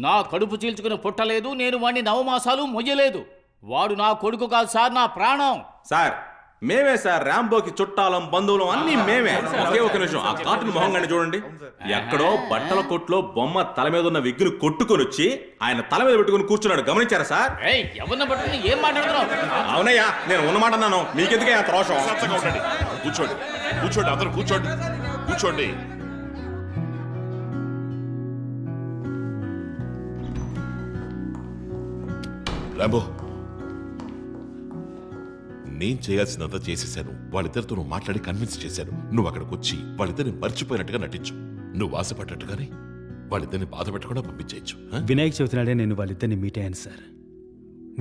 నా కడుపు చీల్చుకుని పుట్టలేదు, నేను వాడిని 9 మాసాలు మొయ్యలేదు. వాడు నా కొడుకు కాదు సార్, నా ప్రాణం. సార్ మేమే సార్, రాంబోకి చుట్టాలం బంధువులం అన్ని మేమే. ఒకే ఒక నిమిషం, ఆ కార్టూన్ మొహంగానే చూడండి. ఎక్కడో బట్టల కొట్లో బొమ్మ తల మీద ఉన్న విగ్గును కొట్టుకొని వచ్చి ఆయన తల మీద పెట్టుకుని కూర్చున్నాడు, గమనించారా సార్? ఎవరిని పట్టుకుని ఏం మాట్లాడుతున్నావు? అవునయ్యా, నేను ఉన్నమాట అన్నాను, మీకెందుకే అంత రోషం? ఉండండి, కూర్చోండి కూర్చోండి, అందరూ కూర్చోండి కూర్చోండి. రాంబో, నేను చేయాల్సినంత చేసేసాను. వాళ్ళిద్దరితో నువ్వు మాట్లాడి కన్విన్స్ చేశాను. నువ్వు అక్కడికి వచ్చి వాళ్ళిద్దరిని మర్చిపోయినట్టుగా నటించు. నువ్వు ఆశపడ్డట్టుగానే వాళ్ళిద్దరిని బాధ పెట్టకుండా పంపించేయచ్చు. వినాయక చవితి నాడే నేను వాళ్ళిద్దరిని మీట్ అయ్యాను సార్.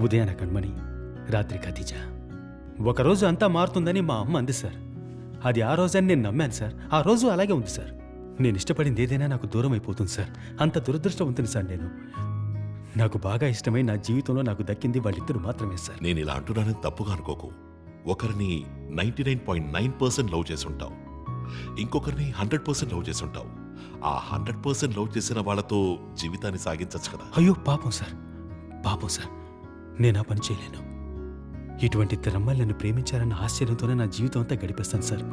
ఉదయాన కణ్మణి, రాత్రి ఖతీజా. ఒకరోజు అంతా మారుతుందని మా అమ్మ అంది సార్. అది ఆ రోజని నేను నమ్మాను సార్. ఆ రోజు అలాగే ఉంది సార్. నేను ఇష్టపడింది ఏదైనా నాకు దూరం అయిపోతుంది సార్. అంత దురదృష్టవంతుని సార్ నేను. నాకు బాగా ఇష్టమై నా జీవితంలో నాకు దక్కింది వాళ్ళిద్దరు మాత్రమే సార్. నేను ఇలా అంటున్నానని తప్పుగా అనుకోకు. ఒకరిని 99.9% లవ్ చేసి ఉంటావు, ఇంకొకరిని 100% లవ్ చేసి ఉంటావు. ఆ 100% లవ్ చేసిన వాళ్ళతో జీవితాన్ని సాగించచ్చు కదా. అయ్యో పాపం సార్, పాపం సార్, నేను ఆ పని చేయలేను. ఇటువంటి ఇద్దరు అమ్మాయిలు నన్ను ప్రేమించారన్న ఆశ్చర్యంతోనే నా జీవితం అంతా గడిపేస్తాను సార్.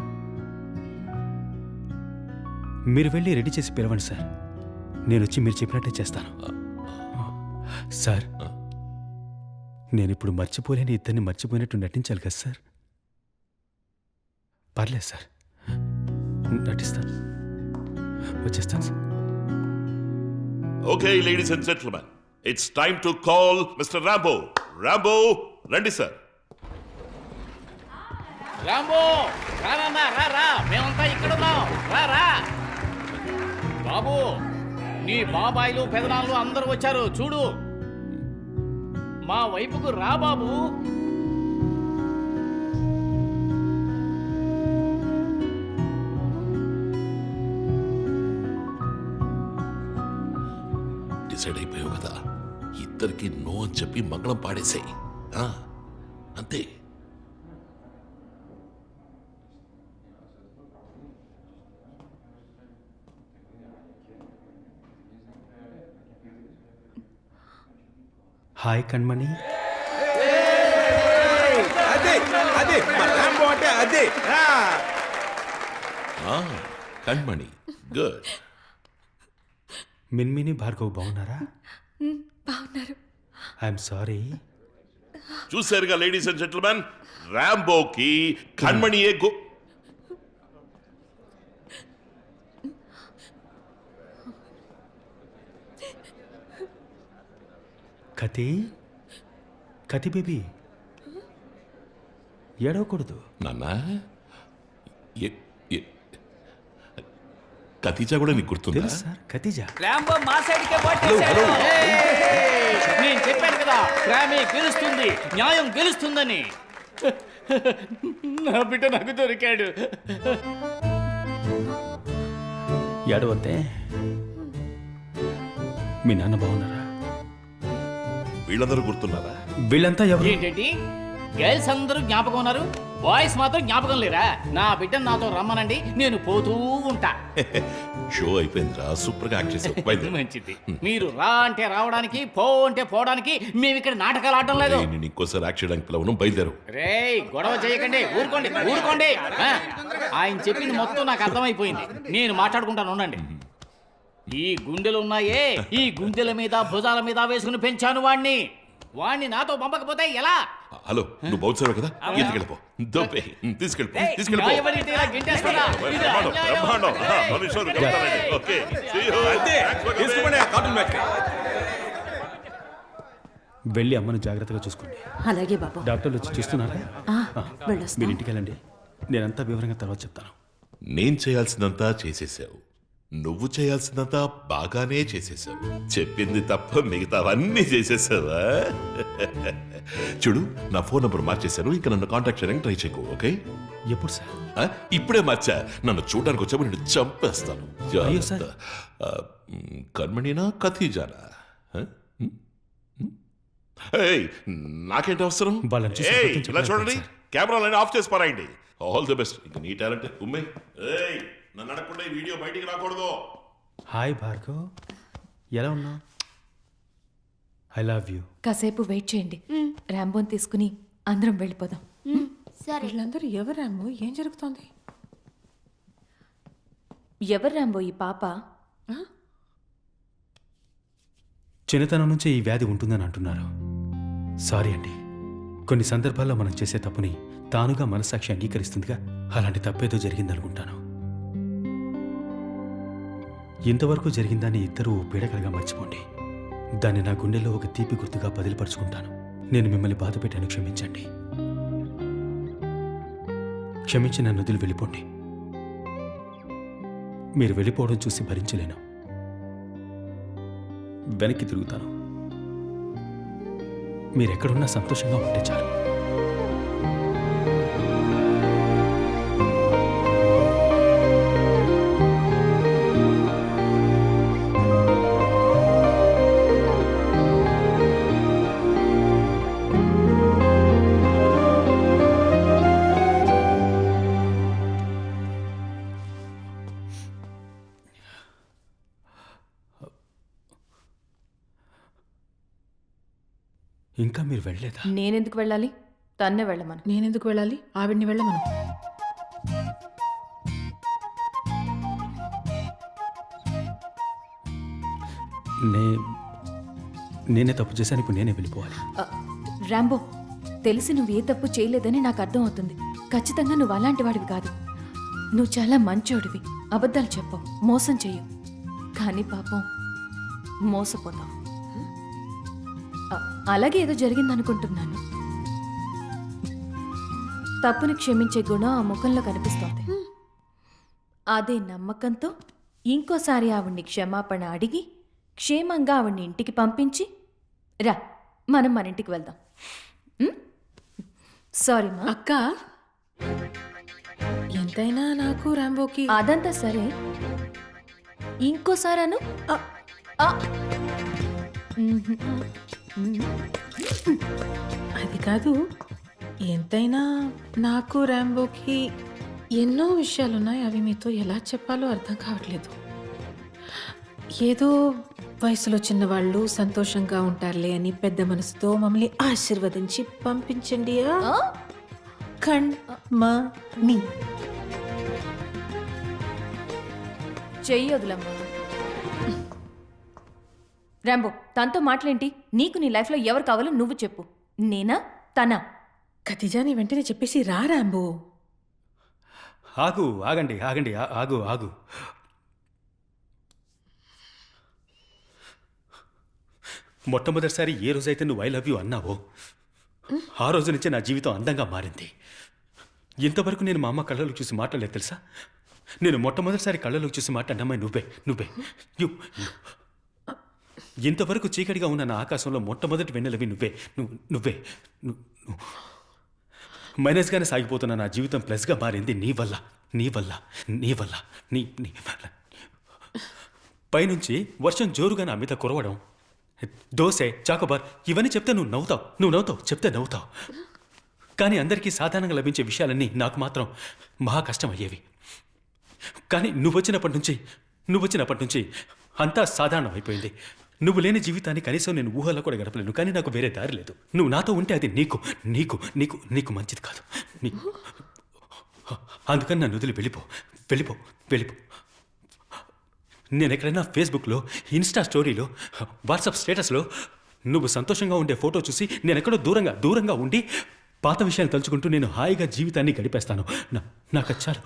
మీరు వెళ్ళి రెడీ చేసి పిలవండి సార్. నేను వచ్చి మీరు చెప్పినట్టే చేస్తాను సార్. నేనిప్పుడు మర్చిపోలేని ఇద్దరిని మర్చిపోయినట్టు నటించాలి కదా సార్. పర్లేదు సార్, నటిస్తాను, వచ్చేస్తాను sir. Okay ladies and gentlemen, it's time to call mister Rambo. Rambo, రండి సార్. రాంబో, రానా, రా, మేమంతా ఇక్కడ ఉన్నాం, రా. బాబు, నీ బాబాయిలు పెదనాళ్ళు అందరూ వచ్చారు చూడు. మా వైపుకు రా బాబు. డిసైడ్ అయిపోయావు కదా, ఇద్దరికి నో అని చెప్పి మంగళం పాడేసాయి అంతే. హాయ్ కణ్మణి. అదే అదే రాంబో అంటే అదే. కణ్మణి, గుడ్. మిన్మిని, భార్గవ్ బాగున్నారా? బాగున్నారు. I'm sorry. చూసారుగా లేడీస్ అండ్ జెంటిల్మెన్, రాంబోకి కణ్మణియే గో. కతి బేబీ, ఏడవకూడదు నాన్న. ఖతీజా కూడా నీకు గుర్తుందా? తెలుసు సార్, ఖతీజా. రాంబో మా సైడ్కే పట్టేశాడు. నేను చెప్పాను కదా, ప్రేమే గెలుస్తుంది, న్యాయం గెలుస్తుందని. నా బిడ్డ నాకు దొరికాడు. ఏడవద్దే. మీ నాన్న బాగున్నారా? వీళ్ళందరూ గుర్తున్నారా? వీళ్ళంతా ఎవరు? ఏంటండి, గర్ల్స్ అందరూ జ్ఞాపకం ఉన్నారు, బాయ్స్ మాత్రం జ్ఞాపకం లేరా? నా బిడ్డను నాతో రమ్మనండి, నేను పోతూ ఉంటా. షో అయిపోయిందిరా, సూపర్ గా యాక్ట్ చేసావు. మంచిది. మీరు రా అంటే రావడానికి, పో అంటే పోవడానికి. మేము ఇక్కడ నాటకాలు ఆడటం లేదు. నేను ఇంకోసారి యాక్ట్ చేయడానికి పిలవను, బయలుదేరు. రేయ్, గొడవ చేయకండి, ఊరుకోండి. ఆయన చెప్పింది మొత్తం నాకు అర్థమైపోయింది. నేను మాట్లాడుకుంటాను, ఉండండి. ఈ గుండెలు ఉన్నాయే, ఈ గుండెల మీద భుజాల మీద వేసుకుని పెంచాను వాణ్ణి నాతో పంపకపోతే ఎలా? హలో, నువ్వు బౌన్సర్ కదా, ఎత్తుకెళ్ళిపో, దొబ్బే, తీసుకెళ్ళిపో. వెళ్ళి అమ్మను జాగ్రత్తగా చూసుకోండి. అలాగే బాబు. డాక్టర్లు వచ్చి చూస్తున్నారా? మీరు ఇంటికి వెళ్ళండి, నేనంతా వివరంగా తర్వాత చెప్తాను. నేను చేయాల్సిందంతా చేసేసావు, నువ్వు చేయాల్సిందంతా బాగానే చేసేసావు. చెప్పింది తప్ప మిగతావన్నీ చేసేసావా? చూడు, నా ఫోన్ నంబర్ మార్చేశాను, ఇంకా నన్ను కాంటాక్ట్ చేయడానికి ట్రై చేయకు, ఓకే? ఎప్పుడు సార్? ఇప్పుడే మార్చా. నన్ను చూడడానికి వచ్చాము, నిన్ను చంపేస్తాను. కణ్మణినా ఖతీజానా? నాకేంటి అవసరం? ఇలా చూడండి, కెమెరాలన్నీ ఆఫ్ చేసి పారాయండి. All the best. ఇంకా నీ టాలెంట్ ఉమ్మే. నన్ను అడగకుండా ఈ వీడియో బయటికి రాకూడదు. హాయ్ భార్గవ్, ఎలా ఉన్నావు? I love you. కాసేపు వెయిట్ చేయండి. ర్యాంబోని తీసుకుని అందరం వెళ్ళిపోదాం. సరే. వీళ్ళందరూ ఎవరేమో, ఏం జరుగుతోంది? ఎవరు ర్యాంబో ఈ పాప? చిన్నతనం నుంచే ఈ వ్యాధి ఉంటుందని అంటున్నారు. సారీ అండి. కొన్ని సందర్భాల్లో మనం చేసే తప్పుని తానుగా మనస్సాక్షి అంగీకరిస్తుందిగా, అలాంటి తప్పేదో జరిగిందనుకుంటాను. ఇంతవరకు జరిగిందాన్ని ఇద్దరూ పీడకలుగా మర్చిపోండి. దాన్ని నా గుండెల్లో ఒక తీపి గుర్తుగా బదిలిపరుచుకుంటాను. నేను మిమ్మల్ని బాధ పెట్టాను, క్షమించండి. క్షమించి నన్ను వదిలి వెళ్ళిపోండి. మీరు వెళ్ళిపోవడం చూసి భరించలేను. వెనక్కి తిరుగుతాను. మీరెక్కడున్నా సంతోషంగా ఉంటే చాలు. ఇంకా మీరు వెళ్ళలేదా? నేనెందుకు వెళ్ళాలి? తన్నే వెళ్ళమను. నేనెందుకు వెళ్ళాలి? ఆవిడ్ని వెళ్ళమను. నేనే తప్పు చేశాను. ఇప్పుడు నేనే వెళ్ళిపోవాలి. ర్యాంబో, తెలిసి నువ్వు ఏ తప్పు చేయలేదని నాకు అర్థం అవుతుంది. ఖచ్చితంగా నువ్వు అలాంటి వాడివి కాదు. నువ్వు చాలా మంచోడివి. అబద్ధాలు చెప్పవు, మోసం చెయ్యవు. కానీ పాపం మోసపోతావు. అలాగే ఏదో జరిగిందనుకుంటున్నాను. తప్పుని క్షమించే గుణం ఆ ముఖంలో కనిపిస్తోంది. అదే నమ్మకంతో ఇంకోసారి ఆవిడ్ని క్షమాపణ అడిగి క్షేమంగా ఆవిడ్ని ఇంటికి పంపించి రా, మనం మన ఇంటికి వెళ్దాం. సారీ మా అక్క, ఎంతైనా నాకు ర్యాంబోకి అదంతా సరే. ఇంకోసారాను అది కాదు. ఎంతైనా నాకు ర్యాంబోకి ఎన్నో విషయాలున్నాయి. అవి మీతో ఎలా చెప్పాలో అర్థం కావట్లేదు. ఏదో వయసులో చిన్నవాళ్ళు సంతోషంగా ఉంటారులే అని పెద్ద మనసుతో మమ్మల్ని ఆశీర్వదించి పంపించండి. కణ్మణి చెయ్యొదులమ్మా. ర్యాంబో, తనతో మాటలేంటి? నీకు నీ లైఫ్లో ఎవరు కావాలో నువ్వు చెప్పు. నేనా తనా? ఖతిజాని వెంటనే చెప్పేసి రా ర్యాంబో. ఆగండి. ఆగు. మొట్టమొదటిసారి ఏ రోజైతే నువ్వు ఐ లవ్ యూ అన్నావో ఆ రోజు నుంచే నా జీవితం అందంగా మారింది. ఇంతవరకు నేను మా అమ్మ కళ్ళలోకి చూసి మాట్లాడలేదు తెలుసా? నేను మొట్టమొదటిసారి కళ్ళలోకి చూసి మాట్లాడినమ్మాయి నువ్వే. ఇంతవరకు చీకటిగా ఉన్న నా ఆకాశంలో మొట్టమొదటి వెన్నెలవి నువ్వే. మైనస్గానే సాగిపోతున్న నా జీవితం ప్లస్గా మారింది నీ వల్ల. పైనుంచి వర్షం జోరుగా నా మీద కురవడం, దోసె, చాకోబార్ ఇవన్నీ చెప్తే నువ్వు నవ్వుతావు, చెప్తే నవ్వుతావు. కానీ అందరికీ సాధారణంగా లభించే విషయాలన్నీ నాకు మాత్రం మహా కష్టం అయ్యేవి. కానీ నువ్వు వచ్చినప్పటి నుంచి అంతా సాధారణం అయిపోయింది. నువ్వు లేని జీవితాన్ని కనీసం నేను ఊహలో కూడా గడపలేను. కానీ నాకు వేరే దారి లేదు. నువ్వు నాతో ఉంటే అది నీకు మంచిది కాదు. అందుకని నన్ను వదిలి వెళ్ళిపో. నేను ఎక్కడైనా ఫేస్బుక్లో, ఇన్స్టా స్టోరీలో, వాట్సాప్ స్టేటస్లో నువ్వు సంతోషంగా ఉండే ఫోటో చూసి నేను ఎక్కడో దూరంగా ఉండి పాత విషయాలు తలుచుకుంటూ నేను హాయిగా జీవితాన్ని గడిపేస్తాను. నాకు చాలు.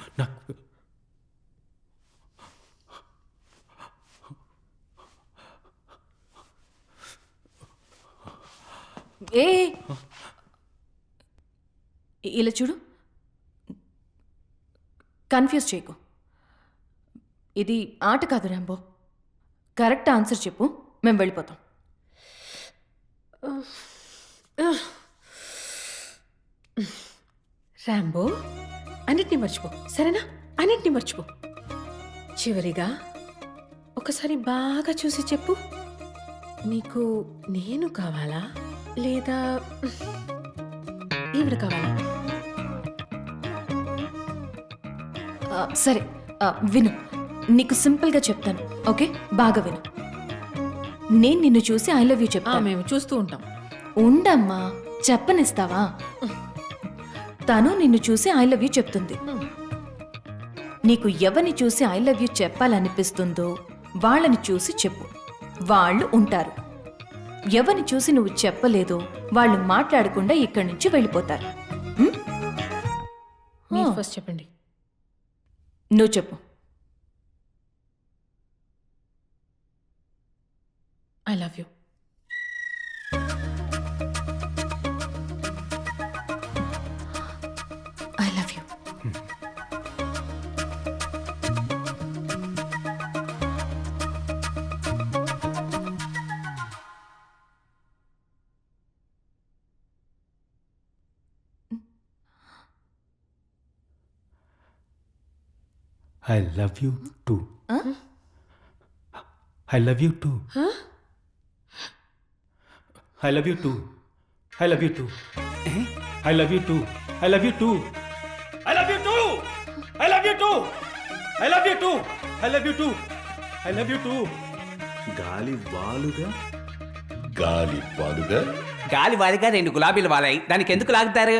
ఇలా చూడు, కన్ఫ్యూజ్ చేయకు. ఇది ఆట కాదు ర్యాంబో. కరెక్ట్ ఆన్సర్ చెప్పు, మేము వెళ్ళిపోతాం. ర్యాంబో, అన్నిటినీ మర్చిపో, సరేనా? అన్నిటినీ మర్చిపో. చివరిగా ఒకసారి బాగా చూసి చెప్పు, నీకు నేను కావాలా లేదా ఈవిడ కావాలా? సరే, విను. నీకు సింపుల్గా చెప్తాను, ఓకే? బాగా విను. నేను నిన్ను చూసి ఐ లవ్ యూ చెప్తా. మేము చూస్తూ ఉంటాం. ఉండమ్మా, చెప్పనిస్తావా? తను నిన్ను చూసి ఐ లవ్ యూ చెప్తుంది. నీకు ఎవరిని చూసి ఐ లవ్ యూ చెప్పాలనిపిస్తుందో వాళ్ళని చూసి చెప్పు, వాళ్ళు ఉంటారు. ఎవరిని చూసి నువ్వు చెప్పలేదో వాళ్ళు మాట్లాడకుండా ఇక్కడి నుంచి వెళ్ళిపోతారు. మీరు ఫస్ట్ చెప్పండి. నువ్వు చెప్పు. I love you. I love you. I love you two. I love you two. I love you two. I love you two. I love you two. I love you two. I love you two. I love you two. I love you two. I love you two. I love you two. గాలి వాలుగా గాలి పాలుగా గాలి వాలిగా 2 గులాబీలు వాలాయి, దానికి ఎందుకు లాగుతారు?